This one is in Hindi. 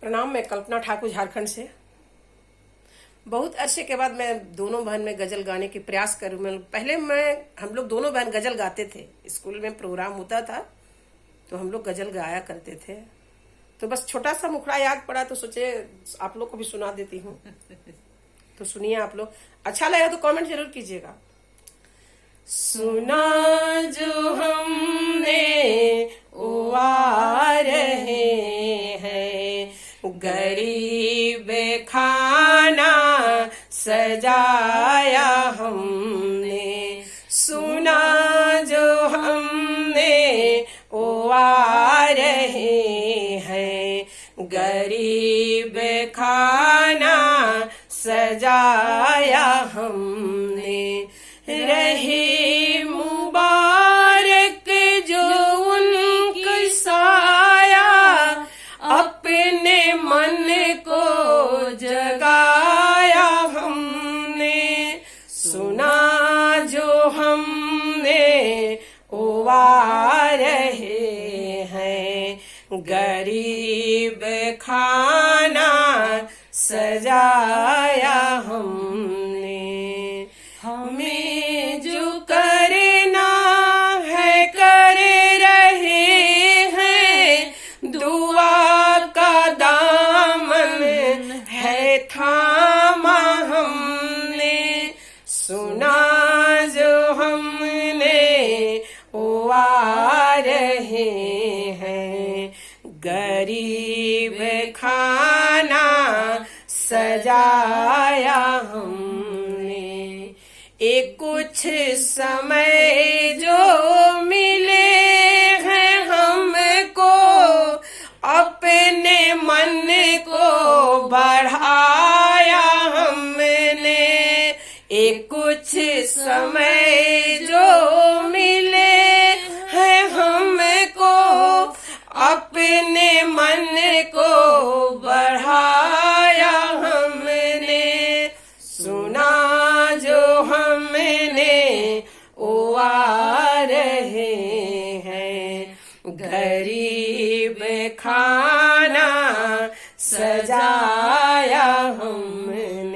प्रणाम। मैं कल्पना ठाकुर झारखंड से। बहुत अरसे के बाद मैं दोनों बहन में गजल गाने की प्रयास कर मैं पहले हम लोग दोनों बहन गजल गाते थे। स्कूल में प्रोग्राम होता था तो हम लोग गजल गाया करते थे। तो बस छोटा सा मुखड़ा याद पड़ा तो सोचे आप लोग को भी सुना देती हूँ। तो सुनिए आप लोग, अच्छा लगा तो कमेंट जरूर कीजिएगा। सुना जो हमने ओ आ रहे हैं, गरीब खाना सजाया हमने। सुना जो हमने ओ आ रहे हैं, गरीब खाना सजाया हमने। रहे मुबारक जो उनकी साया, अपने मन को जगाया हमने। सुना जो हमने ओ आ रहे हैं, गरीब खाना सजाया हमने। हमें जो करना है कर रहे हैं, दुआ का दामन है थामा हमने। सुना जो हमने ओ आ रहे हैं, गरीब खाना सजाया हमने। एक कुछ समय जो मिले हैं हमको, अपने मन को बढ़ाया हमने। एक कुछ समय जो मिले हैं हमको, अपने मन को बढ़ाया हमने। सुना जो हमने ओ आ रहे हैं, गरीब खाना सजाया हमने।